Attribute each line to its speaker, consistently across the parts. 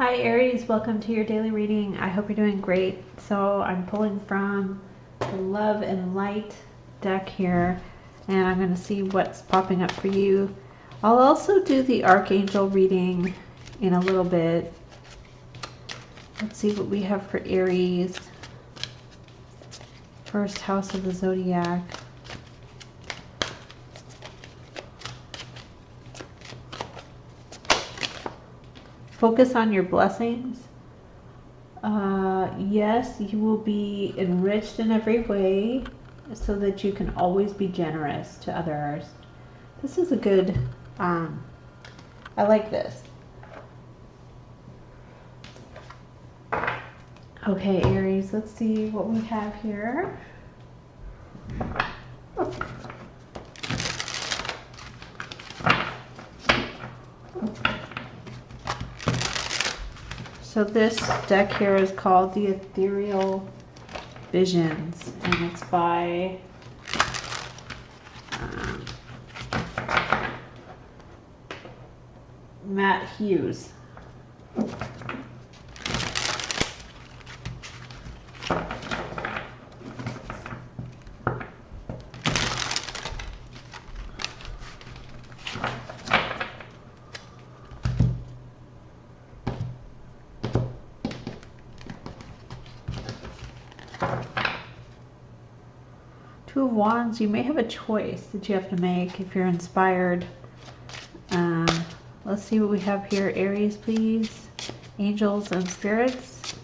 Speaker 1: Hi Aries, welcome to your daily reading. I hope you're doing great. So I'm pulling from the Love and Light deck here, and I'm going to see what's popping up for you. I'll also do the Archangel reading in a little bit. Let's see what we have for Aries. First house of the zodiac. Focus on your blessings. Yes, you will be enriched in every way so that you can always be generous to others. This is a good, I like this. Okay, Aries, let's see what we have here. So this deck here is called the Ethereal Visions, and it's by Matt Hughes. Two of Wands, you may have a choice that you have to make if you're inspired. Let's see what we have here. Aries, please. Angels and spirits.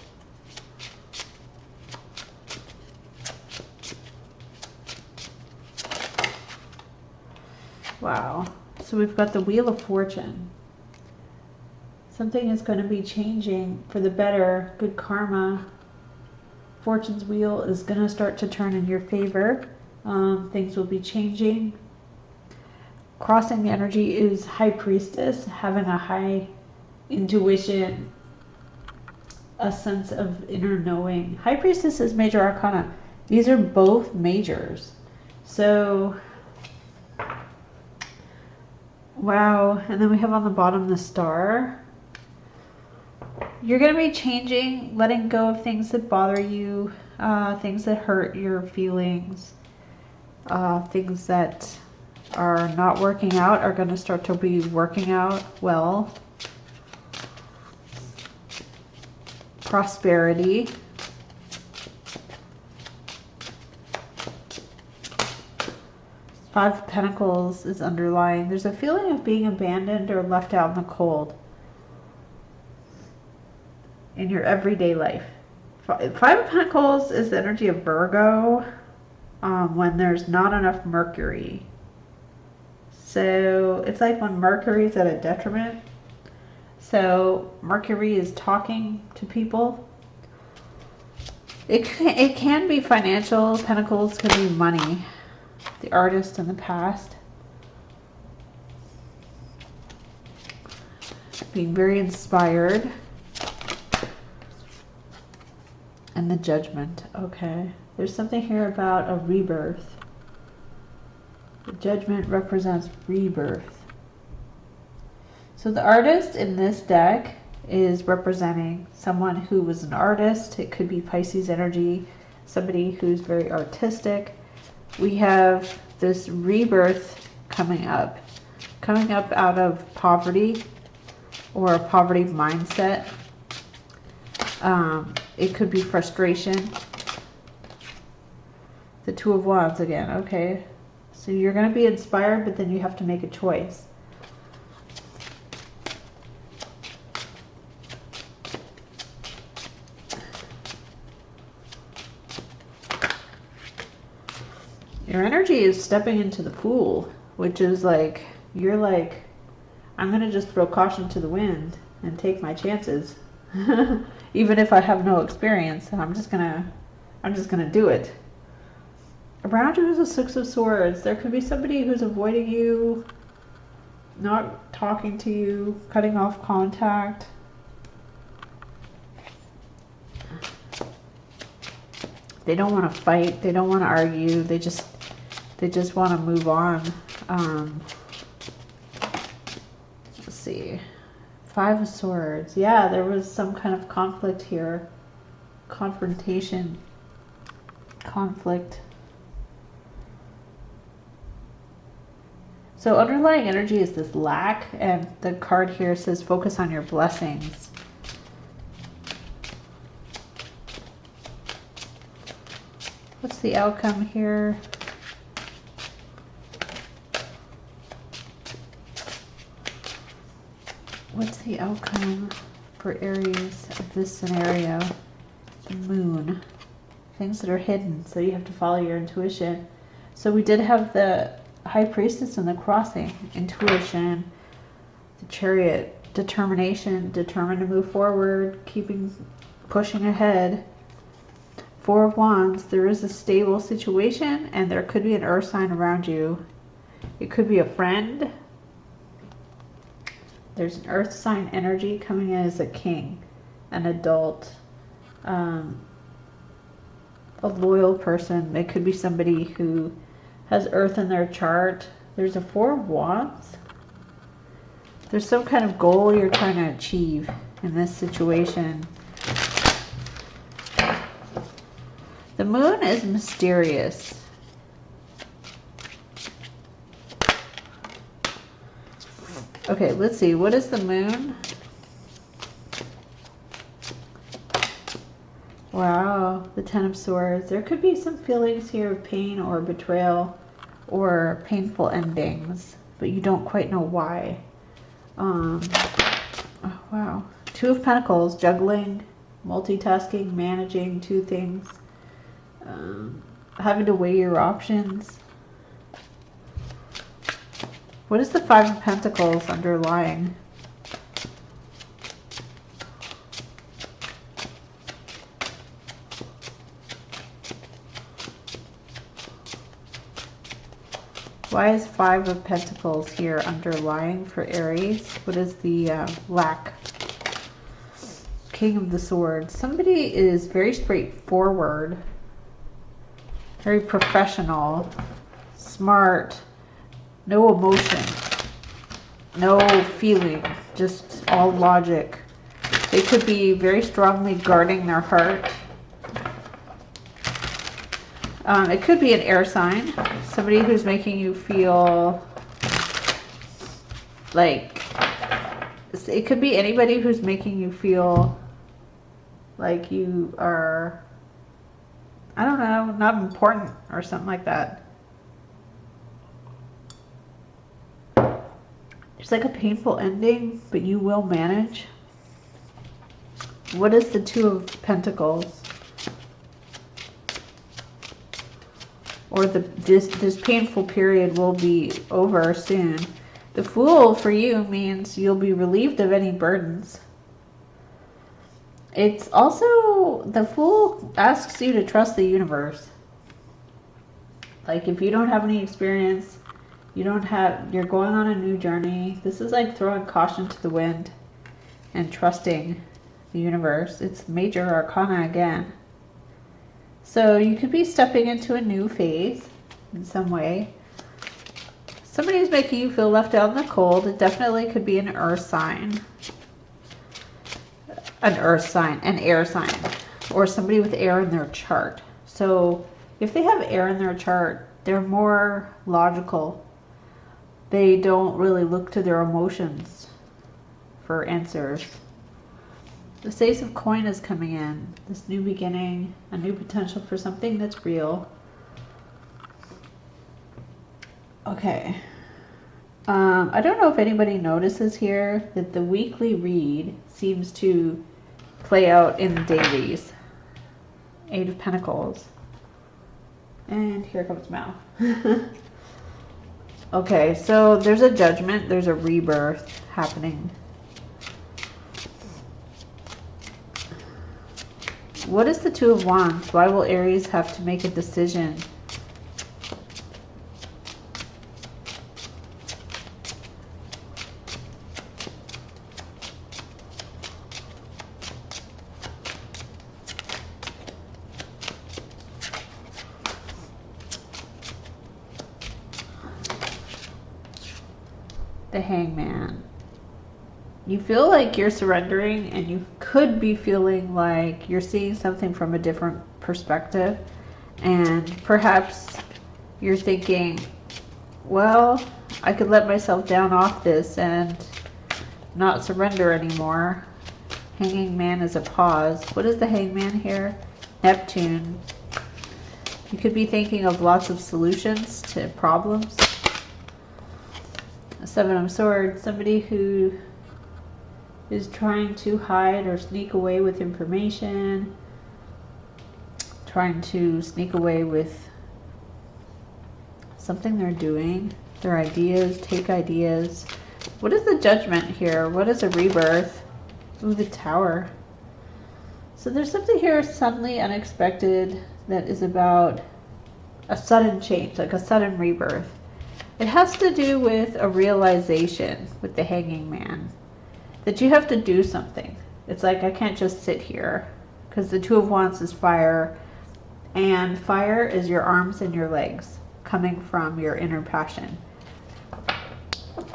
Speaker 1: Wow. So we've got the Wheel of Fortune. Something is going to be changing for the better. Good karma. Fortune's wheel is going to start to turn in your favor. Things will be changing. Crossing the energy is High Priestess, having a high intuition, a sense of inner knowing. High Priestess is Major Arcana. These are both majors. So, wow. And then we have on the bottom the Star. You're going to be changing, letting go of things that bother you, things that hurt your feelings, things that are not working out are going to start to be working out well. Prosperity. Five of Pentacles is underlying. There's a feeling of being abandoned or left out in the cold in your everyday life. Five of Pentacles is the energy of Virgo when there's not enough Mercury. So it's like when Mercury is at a detriment. So Mercury is talking to people. It can be financial. Pentacles can be money. The Artist in the past. Being very inspired. And the Judgment. Okay. There's something here about a rebirth. The Judgment represents rebirth. So the Artist in this deck is representing someone who was an artist. It could be Pisces energy, somebody who's very artistic. We have this rebirth coming up out of poverty or a poverty mindset. It could be frustration. The Two of Wands again, okay. So you're going to be inspired, but then you have to make a choice. Your energy is stepping into the pool, which is like, you're like, I'm going to just throw caution to the wind and take my chances. Even if I have no experience, I'm just going to do it. Around you is a Six of Swords. There could be somebody who's avoiding you, not talking to you, cutting off contact. They don't want to fight. They don't want to argue. They just want to move on. Let's see. Five of Swords. Yeah, there was some kind of conflict here. Confrontation. Conflict. So underlying energy is this lack, and the card here says focus on your blessings. What's the outcome here? What's the outcome for Aries of this scenario? The Moon. Things that are hidden, so you have to follow your intuition. So we did have the High Priestess and the Crossing. Intuition, the Chariot, determination, determined to move forward, pushing ahead. Four of Wands, there is a stable situation, and there could be an earth sign around you. It could be a friend. There's an earth sign energy coming in as a king, an adult, a loyal person. It could be somebody who has earth in their chart. There's a Four of Wands. There's some kind of goal you're trying to achieve in this situation. The Moon is mysterious. Okay, let's see. What is the Moon? Wow, the Ten of Swords. There could be some feelings here of pain or betrayal or painful endings, but you don't quite know why. Oh, wow. Two of Pentacles, juggling, multitasking, managing two things, having to weigh your options. What is the Five of Pentacles underlying? Why is Five of Pentacles here underlying for Aries? What is the lack? King of the Swords. Somebody is very straightforward, very professional, smart, no emotion, no feeling, just all logic. They could be very strongly guarding their heart. It could be an air sign, somebody who's making you feel like, it could be anybody who's making you feel like you are, I don't know, not important or something like that. It's like a painful ending, but you will manage. What is the Two of Pentacles? Or this painful period will be over soon. The Fool for you means you'll be relieved of any burdens. It's also, the Fool asks you to trust the universe. Like if you don't have any experience, you're going on a new journey. This is like throwing caution to the wind and trusting the universe. It's major arcana again. So you could be stepping into a new phase in some way. Somebody's making you feel left out in the cold. It definitely could be an earth sign. An air sign, or somebody with air in their chart. So if they have air in their chart, they're more logical. They don't really look to their emotions for answers. The Ace of Coin is coming in. This new beginning, a new potential for something that's real. Okay. I don't know if anybody notices here that the weekly read seems to play out in the dailies. Eight of Pentacles. And here comes Mal. Okay, so there's a judgment, there's a rebirth happening. What is the Two of Wands? Why will Aries have to make a decision? The Hangman. you feel like you're surrendering, and you could be feeling like you're seeing something from a different perspective. And perhaps you're thinking, well, I could let myself down off this and not surrender anymore. Hanging man is a pause. What is the hangman here? Neptune. You could be thinking of lots of solutions to problems. Seven of Swords. Somebody who is trying to hide or sneak away with information. Trying to sneak away with something they're doing. Their ideas. Take ideas. What is the Judgment here? What is a rebirth? Ooh, the Tower. So there's something here suddenly unexpected that is about a sudden change, like a sudden rebirth. It has to do with a realization with the Hanging Man, that you have to do something. It's like, I can't just sit here, because the Two of Wands is fire, and fire is your arms and your legs coming from your inner passion.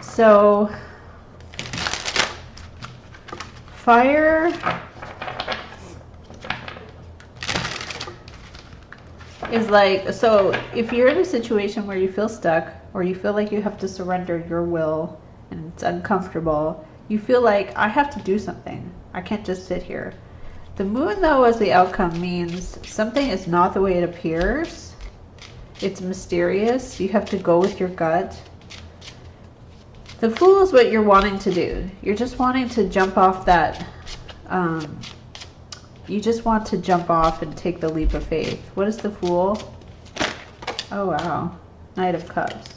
Speaker 1: So fire is like, so if you're in a situation where you feel stuck, or you feel like you have to surrender your will and it's uncomfortable, you feel like, I have to do something. I can't just sit here. The moon, though, as the outcome means something is not the way it appears. It's mysterious. You have to go with your gut. The Fool is what you're wanting to do. You're just wanting to jump off that, you just want to jump off and take the leap of faith. What is the Fool? Oh, wow. Knight of Cups.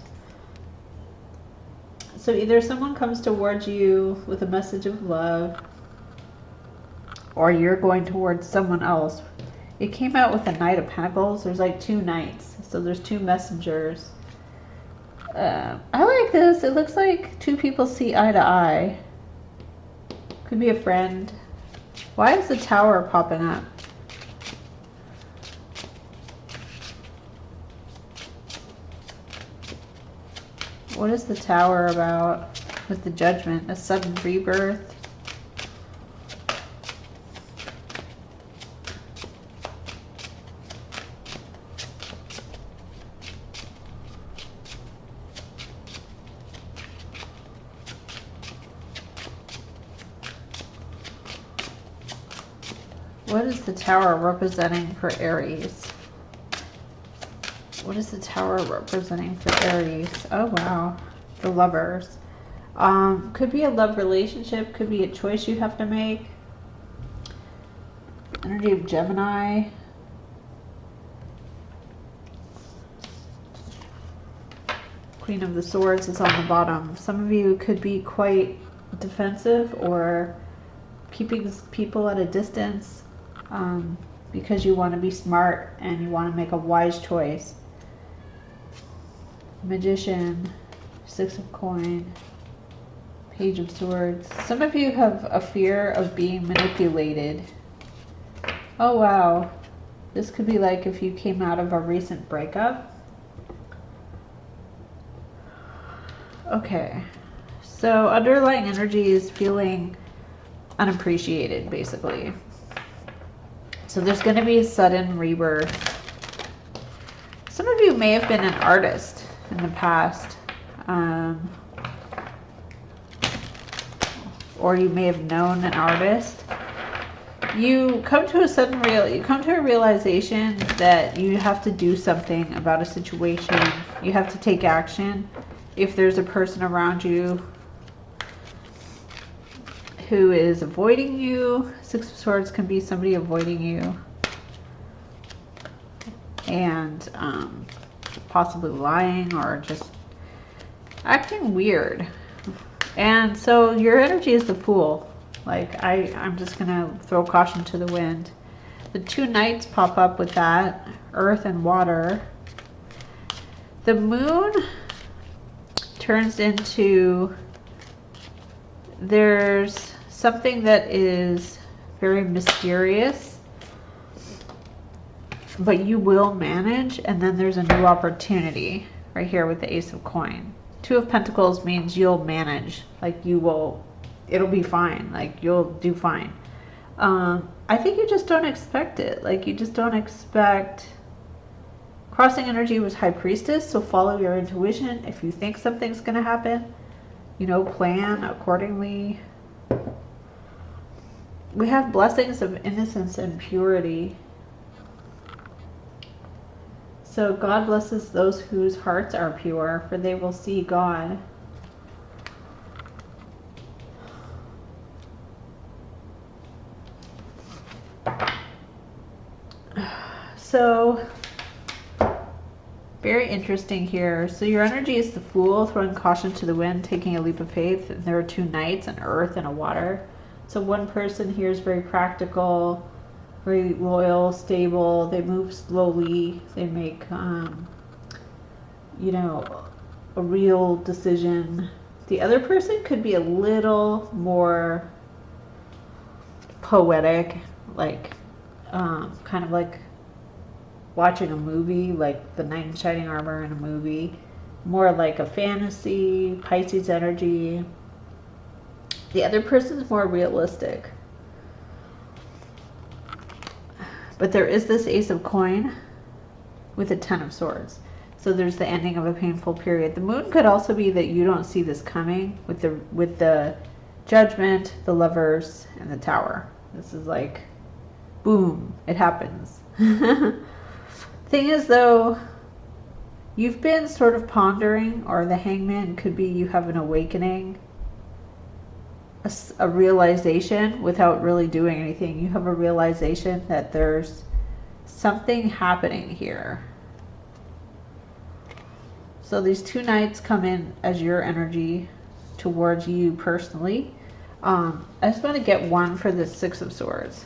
Speaker 1: So either someone comes towards you with a message of love, or you're going towards someone else. It came out with a Knight of Pentacles. There's like two knights. So there's two messengers. I like this. It looks like two people see eye to eye. Could be a friend. Why is the Tower popping up? What is the Tower about with the Judgment? A sudden rebirth? What is the Tower representing for Aries? What is the Tower representing for Aries? Oh, wow. The Lovers. Could be a love relationship. Could be a choice you have to make. Energy of Gemini. Queen of the Swords is on the bottom. Some of you could be quite defensive or keeping people at a distance because you want to be smart and you want to make a wise choice. Magician, Six of Coin, Page of Swords. Some of you have a fear of being manipulated. Oh, wow. This could be like if you came out of a recent breakup. Okay. So underlying energy is feeling unappreciated, basically. So there's going to be a sudden rebirth. Some of you may have been an artist in the past, or you may have known an artist. You come to a realization that you have to do something about a situation. You have to take action. If there's a person around you who is avoiding you, Six of Swords can be somebody avoiding you and possibly lying or just acting weird. And so your energy is the Fool. Like, I'm just gonna throw caution to the wind. The two knights pop up with that, earth and water. The moon turns into, there's something that is very mysterious, but you will manage, and then there's a new opportunity right here with the Ace of Coin. Two of Pentacles means you'll manage, like you will it'll be fine. Like, you'll do fine. I think you just don't expect it. Like, you just don't expect. Crossing energy was High Priestess, so follow your intuition. If you think something's going to happen, you know, plan accordingly. We have blessings of innocence and purity. So God blesses those whose hearts are pure, for they will see God. So, very interesting here. So your energy is the Fool, throwing caution to the wind, taking a leap of faith. And there are two knights, an earth and a water. So one person here is very practical, very loyal, stable. They move slowly. They make, you know, a real decision. The other person could be a little more poetic, like, kind of like watching a movie, like the knight in shining armor in a movie. More like a fantasy, Pisces energy. The other person's more realistic. But there is this Ace of Coin with a Ten of Swords. So there's the ending of a painful period. The Moon could also be that you don't see this coming with the Judgment, the Lovers, and the Tower. This is like, boom, it happens. Thing is, though, you've been sort of pondering, or the Hangman could be you have an awakening, a realization without really doing anything. You have a realization that there's something happening here. So these two knights come in as your energy towards you personally. I just want to get one for the Six of Swords.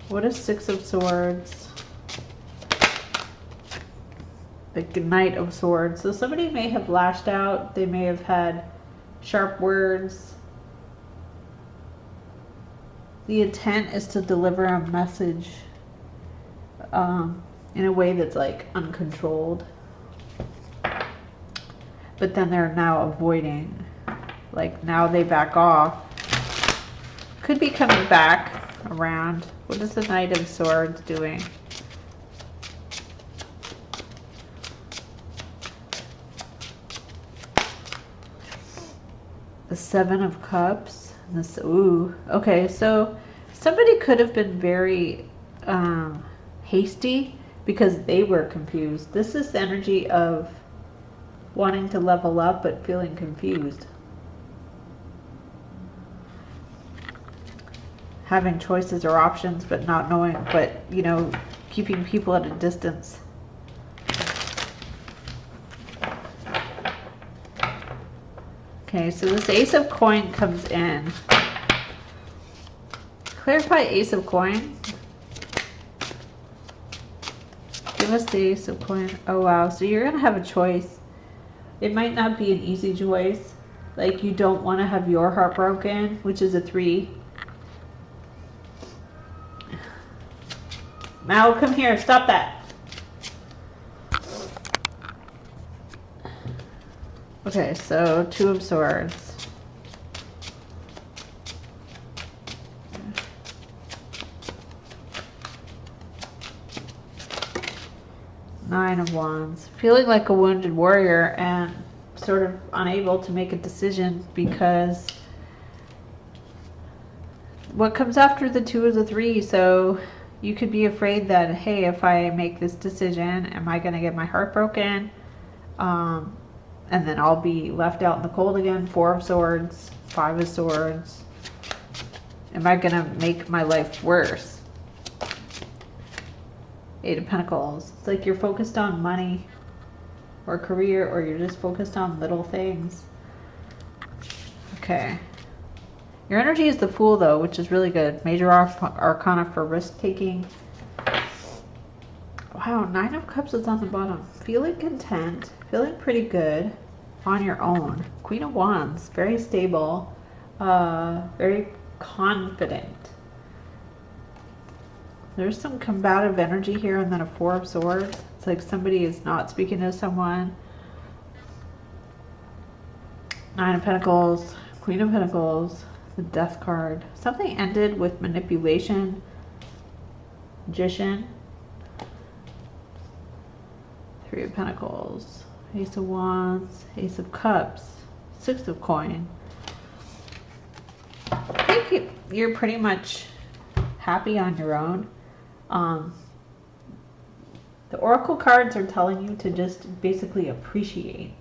Speaker 1: What is Six of Swords? The Knight of Swords. So somebody may have lashed out. They may have had sharp words. The intent is to deliver a message in a way that's like uncontrolled. But then they're now avoiding. Like, now they back off. Could be coming back around. What is the Knight of Swords doing? The Seven of Cups. This, ooh. Okay, so somebody could have been very hasty because they were confused. This is the energy of wanting to level up but feeling confused. Having choices or options but not knowing, but, you know, keeping people at a distance. Okay, so this Ace of Coin comes in. Clarify Ace of Coin. Give us the Ace of Coin. Oh, wow. So you're going to have a choice. It might not be an easy choice. Like, you don't want to have your heart broken, which is a 3. Mal, come here. Stop that. Okay, so Two of Swords. Nine of Wands. Feeling like a wounded warrior and sort of unable to make a decision because what comes after the 2 is a 3, so you could be afraid that, hey, if I make this decision, am I going to get my heart broken? And then I'll be left out in the cold again. 4 of Swords, 5 of Swords. Am I going to make my life worse? 8 of Pentacles. It's like you're focused on money or career, or you're just focused on little things. Okay. Your energy is the Fool, though, which is really good. Major Arcana for risk-taking. Wow, 9 of Cups is on the bottom. Feeling content. Feeling pretty good on your own. Queen of Wands. Very stable. Very confident. There's some combative energy here, and then a 4 of Swords. It's like somebody is not speaking to someone. Nine of Pentacles, Queen of Pentacles, the Death card. Something ended with manipulation, Magician, Three of Pentacles, Ace of Wands, Ace of Cups, Six of Coin. I think you're pretty much happy on your own. The Oracle cards are telling you to just basically appreciate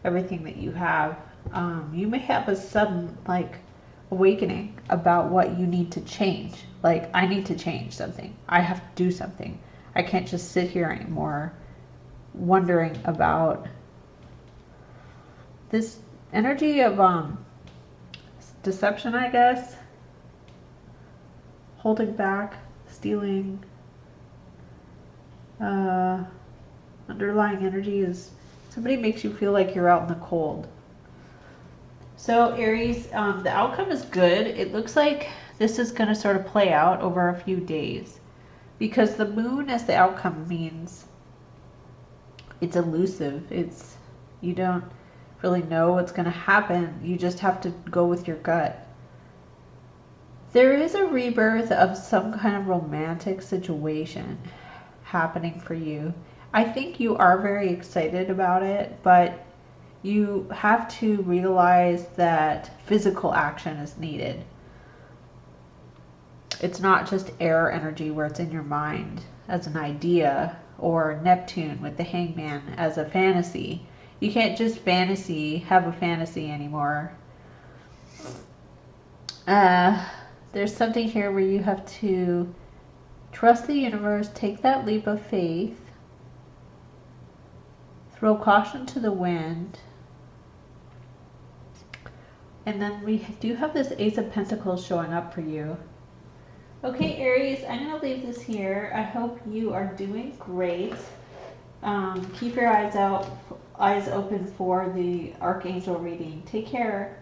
Speaker 1: everything that you have. You may have a sudden awakening about what you need to change. Like, I need to change something. I have to do something. I can't just sit here anymore wondering about this energy of deception, I guess. Holding back, stealing. Underlying energy is somebody makes you feel like you're out in the cold. So Aries, the outcome is good. It looks like this is going to sort of play out over a few days because the moon as the outcome means it's elusive. You don't really know what's going to happen. You just have to go with your gut. There is a rebirth of some kind of romantic situation happening for you. I think you are very excited about it, but you have to realize that physical action is needed. It's not just air energy where it's in your mind as an idea, or Neptune with the Hangman as a fantasy. You can't just have a fantasy anymore. There's something here where you have to trust the universe, take that leap of faith, throw caution to the wind. And then we do have this Ace of Pentacles showing up for you. Okay, Aries, I'm going to leave this here. I hope you are doing great. Keep your eyes open for the Archangel reading. Take care.